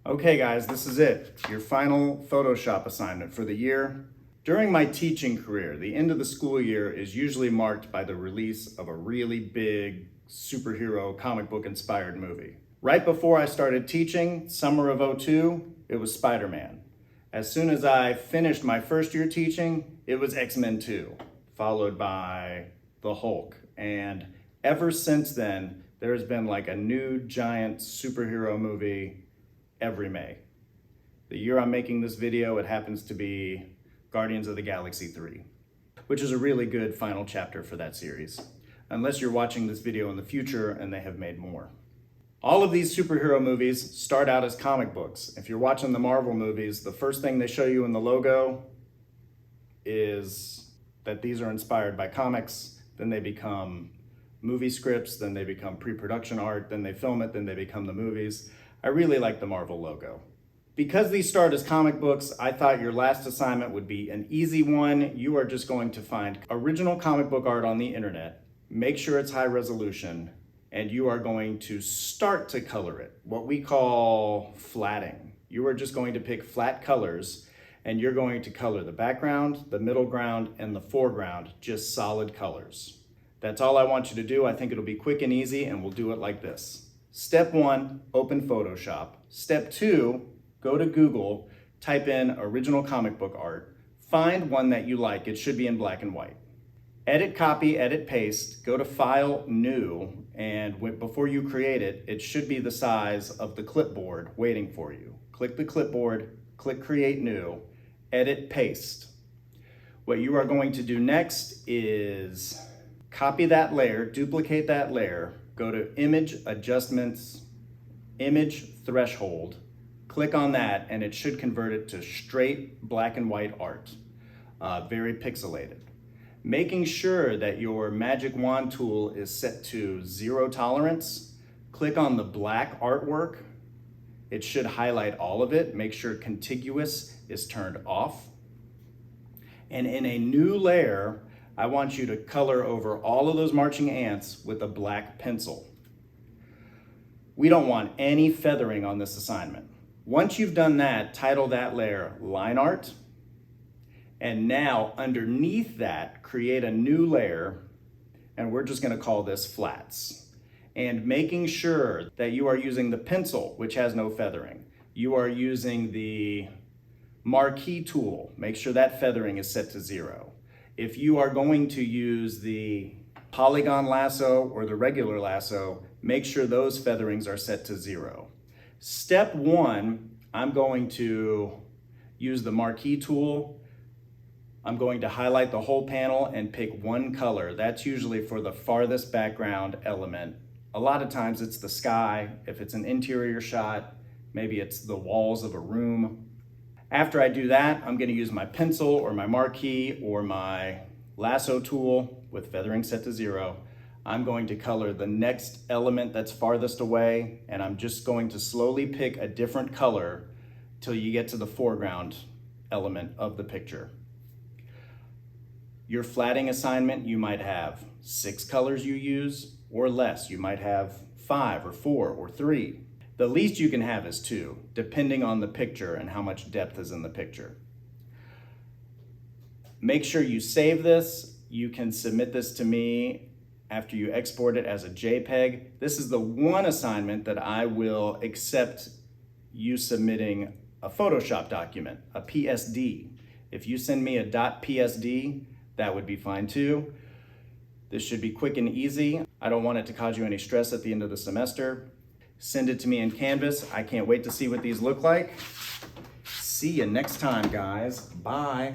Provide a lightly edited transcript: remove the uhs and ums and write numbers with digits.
Okay guys, this is it. Your final Photoshop assignment for the year. During my teaching career, the end of the school year is usually marked by the release of a really big superhero comic book inspired movie. Right before I started teaching, summer of '02, it was Spider-Man. As soon as I finished my first year teaching, it was X-Men 2, followed by the Hulk. And ever since then, there's been like a new giant superhero movie every May. The year I'm making this video, it happens to be Guardians of the Galaxy 3, which is a really good final chapter for that series, unless you're watching this video in the future and they have made more. All of these superhero movies start out as comic books. If you're watching the Marvel movies, the first thing they show you in the logo is that these are inspired by comics, then they become movie scripts, then they become pre-production art, then they film it, then they become the movies. I really like the Marvel logo. Because these start as comic books, I thought your last assignment would be an easy one. You are just going to find original comic book art on the internet, make sure it's high resolution, and you are going to start to color it, what we call flatting. You are just going to pick flat colors, and you're going to color the background, the middle ground, and the foreground, just solid colors. That's all I want you to do. I think it'll be quick and easy, and we'll do it like this. Step 1, open Photoshop. Step 2, go to Google, type in original comic book art, find one that you like. It should be in black and white. Edit, copy, edit, paste, go to File, New, and before you create it, it should be the size of the clipboard waiting for you. Click the clipboard, click Create New, edit, paste. What you are going to do next is copy that layer, duplicate that layer, go to Image Adjustments, Image Threshold, click on that, and it should convert it to straight black and white art, very pixelated. Making sure that your magic wand tool is set to 0 tolerance, click on the black artwork. It should highlight all of it. Make sure contiguous is turned off. And in a new layer, I want you to color over all of those marching ants with a black pencil. We don't want any feathering on this assignment. Once you've done that, title that layer Line Art. And now underneath that, create a new layer, and we're just gonna call this Flats. And making sure that you are using the pencil, which has no feathering. You are using the marquee tool. Make sure that feathering is set to 0. If you are going to use the polygon lasso or the regular lasso, make sure those featherings are set to 0. Step 1, I'm going to use the marquee tool. I'm going to highlight the whole panel and pick one color. That's usually for the farthest background element. A lot of times it's the sky. If it's an interior shot, maybe it's the walls of a room. After I do that, I'm going to use my pencil or my marquee or my lasso tool with feathering set to 0. I'm going to color the next element that's farthest away, and I'm just going to slowly pick a different color till you get to the foreground element of the picture. Your flatting assignment, you might have 6 colors you use or less. You might have 5 or 4 or 3. The least you can have is 2, depending on the picture and how much depth is in the picture. Make sure you save this. You can submit this to me after you export it as a JPEG. This is the one assignment that I will accept you submitting a Photoshop document, a PSD. If you send me a .psd, that would be fine too. This should be quick and easy. I don't want it to cause you any stress at the end of the semester. Send it to me in Canvas. I can't wait to see what these look like. See you next time, guys. Bye.